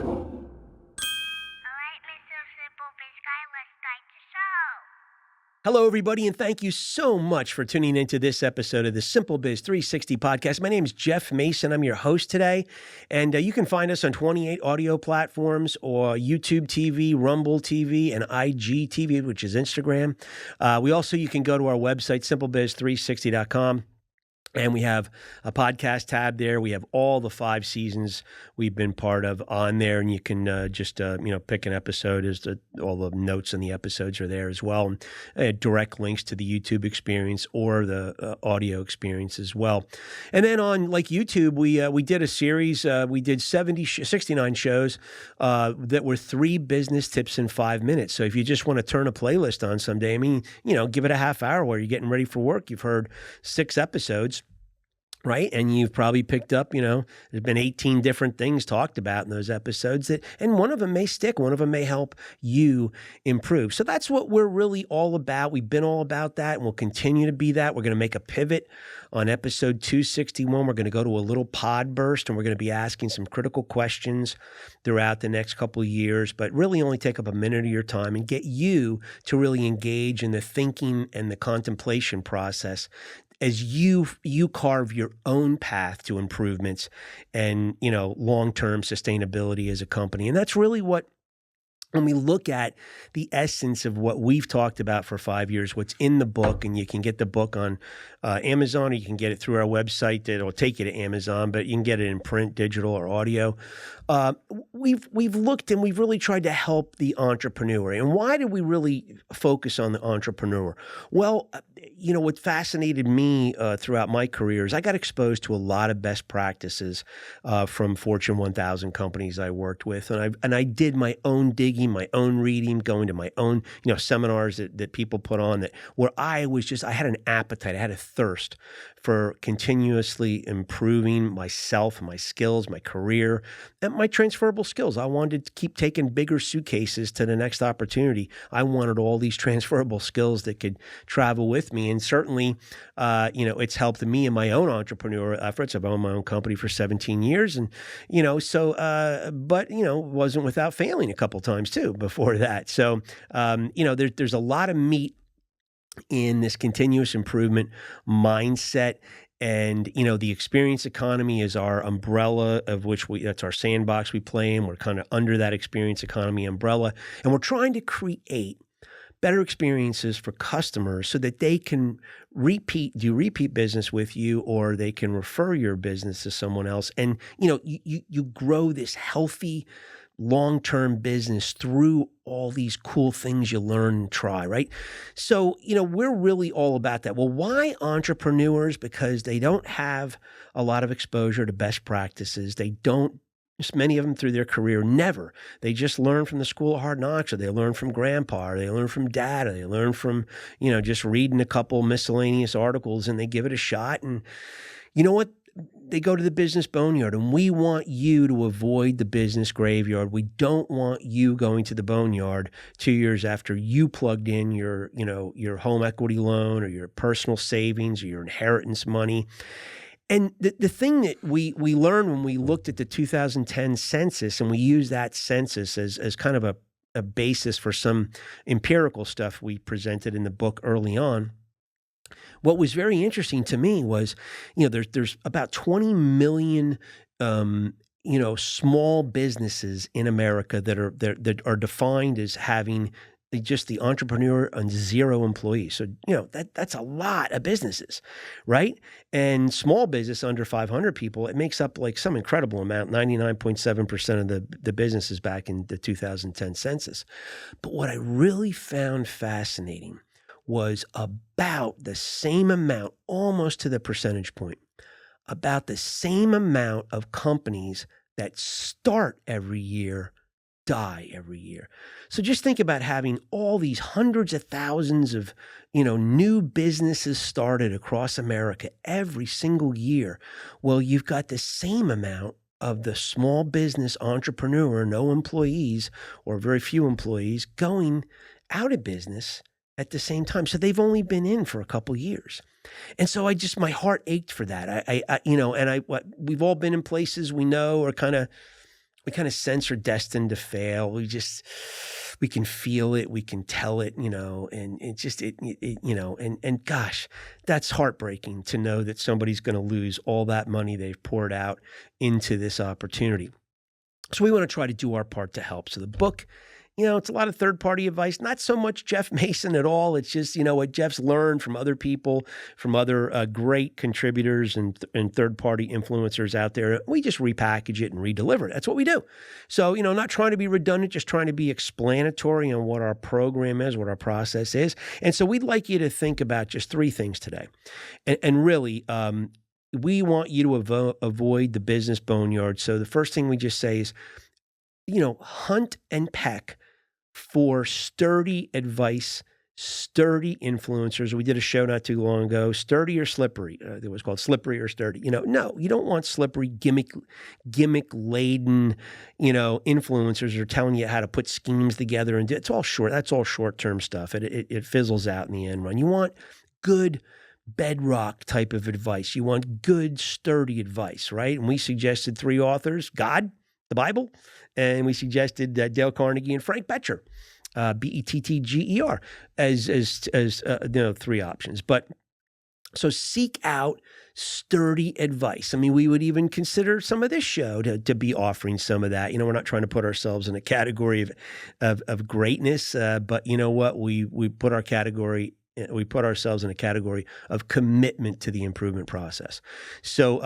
right, Mr. Simple Biz Guy, let's start the show. Hello, everybody, and thank you so much for tuning into this episode of the SimpleBiz360 podcast. My name is Jeff Mason. I'm your host today, and you can find us on 28 audio platforms or YouTube TV, Rumble TV, and IGTV, which is Instagram. You can go to our website, SimpleBiz360.com. And we have a podcast tab there. We have all the 5 seasons we've been part of on there, and you can just pick an episode. All the notes in the episodes are there as well. And, direct links to the YouTube experience or the audio experience as well. And then on YouTube, we did a series. We did 69 shows that were 3 business tips in 5 minutes. So if you just want to turn a playlist on someday, give it a half hour while you're getting ready for work. You've heard 6 episodes. Right. And you've probably picked up, there's been 18 different things talked about in those episodes and one of them may stick. One of them may help you improve. So that's what we're really all about. We've been all about that and we'll continue to be that. We're going to make a pivot on episode 261. We're going to go to a little pod burst and we're going to be asking some critical questions throughout the next couple of years, but really only take up a minute of your time and get you to really engage in the thinking and the contemplation process as you carve your own path to improvements and, long-term sustainability as a company. And that's really when we look at the essence of what we've talked about for 5 years, what's in the book, and you can get the book on Amazon, or you can get it through our website. It'll take you to Amazon, but you can get it in print, digital, or audio. We've looked and we've really tried to help the entrepreneur. And why did we really focus on the entrepreneur? Well, what fascinated me throughout my career is I got exposed to a lot of best practices from Fortune 1000 companies I worked with, and I did my own digging, my own reading, going to my own seminars that people put on where I had an appetite, I had a thirst for continuously improving myself, my skills, my career, and my transferable skills. I wanted to keep taking bigger suitcases to the next opportunity. I wanted all these transferable skills that could travel with me. And certainly, it's helped me in my own entrepreneurial efforts. I've owned my own company for 17 years. And, wasn't without failing a couple times too before that. So, there's a lot of meat in this continuous improvement mindset. And, the experience economy is our umbrella of which that's our sandbox we play in. We're kind of under that experience economy umbrella. And we're trying to create better experiences for customers so that they can do repeat business with you, or they can refer your business to someone else. And, you grow this healthy, long-term business through all these cool things you learn and try, right? So, we're really all about that. Well, why entrepreneurs? Because they don't have a lot of exposure to best practices. Many of them through their career, never. They just learn from the school of hard knocks, or they learn from grandpa, or they learn from dad, or they learn from, just reading a couple miscellaneous articles, and they give it a shot. And you know what? They go to the business boneyard, and we want you to avoid the business graveyard. We don't want you going to the boneyard 2 years after you plugged in your home equity loan or your personal savings or your inheritance money. And the thing that we learned when we looked at the 2010 census, and we used that census as kind of a basis for some empirical stuff we presented in the book early on. What was very interesting to me was, there's about 20 million, small businesses in America that are defined as having just the entrepreneur and 0 employees. So, that's a lot of businesses, right? And small business under 500 people, it makes up like some incredible amount, 99.7% of the businesses back in the 2010 census. But what I really found fascinating was about the same amount, almost to the percentage point, about the same amount of companies that start every year die every year. So just think about having all these hundreds of thousands of, new businesses started across America every single year. Well, you've got the same amount of the small business entrepreneur, no employees or very few employees, going out of business at the same time. So they've only been in for a couple years. And so my heart ached for that. We've all been in places we know are kind of we kind of sense we're destined to fail. We can feel it, we can tell it, and and gosh, that's heartbreaking to know that somebody's going to lose all that money they've poured out into this opportunity. So we want to try to do our part to help. So the book, it's a lot of third-party advice, not so much Jeff Mason at all. It's just, what Jeff's learned from other people, from other great contributors and third-party influencers out there. We just repackage it and redeliver it. That's what we do. So, not trying to be redundant, just trying to be explanatory on what our program is, what our process is. And so we'd like you to think about just 3 things today. And really, we want you to avoid the business boneyard. So the first thing we just say is, hunt and peck for sturdy advice, sturdy influencers. We did a show not too long ago, sturdy or slippery. It was called Slippery or Sturdy. No, you don't want slippery, gimmick-laden, influencers who are telling you how to put schemes together. And it's all short. That's all short-term stuff. It fizzles out in the end run. You want good bedrock type of advice. You want good, sturdy advice, right? And we suggested 3 authors: God, the Bible, and we suggested Dale Carnegie and Frank Bettger, Bettger, as 3 options. But so seek out sturdy advice. I mean, we would even consider some of this show to be offering some of that. We're not trying to put ourselves in a category of greatness, but you know what? We put ourselves in a category of commitment to the improvement process. So,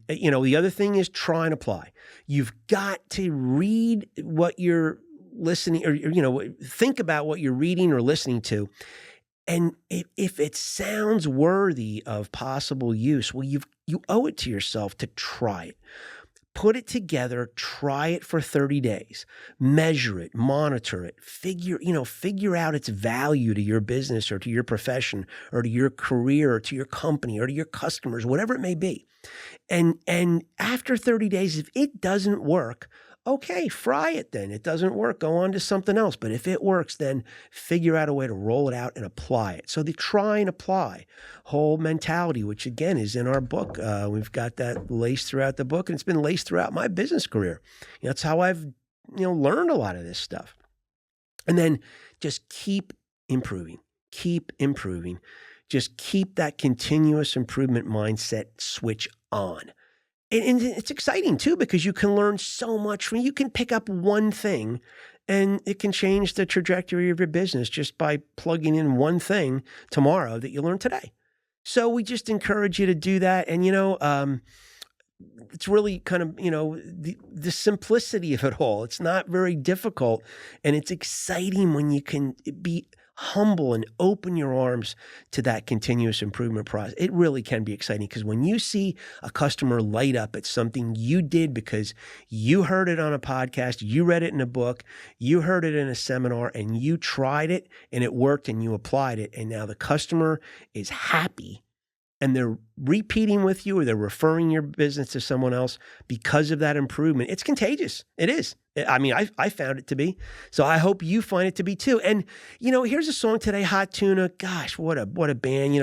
the other thing is try and apply. You've got to read what you're listening or, think about what you're reading or listening to. And if it sounds worthy of possible use, well, you owe it to yourself to try it. Put it together, try it for 30 days, measure it, monitor it, figure out its value to your business or to your profession or to your career or to your company or to your customers, whatever it may be. And after 30 days, if it doesn't work, okay, fry it then. It doesn't work, go on to something else. But if it works, then figure out a way to roll it out and apply it. So the try and apply whole mentality, which again is in our book. We've got that laced throughout the book, and it's been laced throughout my business career. That's how I've learned a lot of this stuff. And then just keep improving. Just keep that continuous improvement mindset switch on. And it's exciting too, because you can learn so much from, you can pick up one thing and it can change the trajectory of your business just by plugging in one thing tomorrow that you learned today. So we just encourage you to do that. And, it's really kind of, the simplicity of it all. It's not very difficult, and it's exciting when you can be humble and open your arms to that continuous improvement process. It really can be exciting, because when you see a customer light up at something you did because you heard it on a podcast, you read it in a book, you heard it in a seminar, and you tried it and it worked and you applied it, and now the customer is happy and they're repeating with you or they're referring your business to someone else because of that improvement, it's contagious. It is. I mean, I found it to be. So I hope you find it to be too. And, here's a song today, Hot Tuna. Gosh, what a band.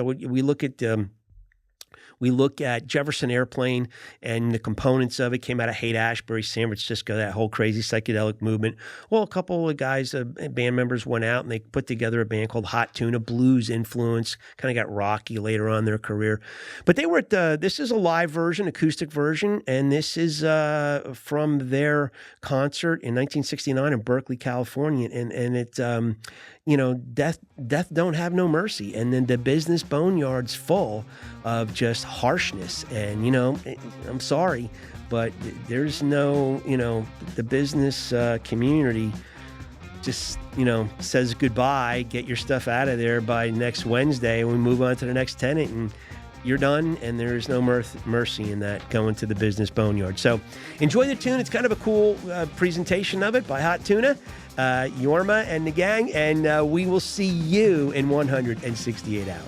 We look at Jefferson Airplane and the components of it came out of Haight-Ashbury, San Francisco, that whole crazy psychedelic movement. Well, a couple of guys, band members went out and they put together a band called Hot Tuna, blues influence, kind of got rocky later on in their career. But they were at this is a live version, acoustic version, and this is from their concert in 1969 in Berkeley, California. And it's, death don't have no mercy. And then the business boneyard's full of just harshness. And, I'm sorry, but there's no, the business community just, says goodbye, get your stuff out of there by next Wednesday. We move on to the next tenant and you're done, and there's no mercy in that going to the business boneyard. So enjoy the tune. It's kind of a cool presentation of it by Hot Tuna, Yorma and the gang, and we will see you in 168 hours.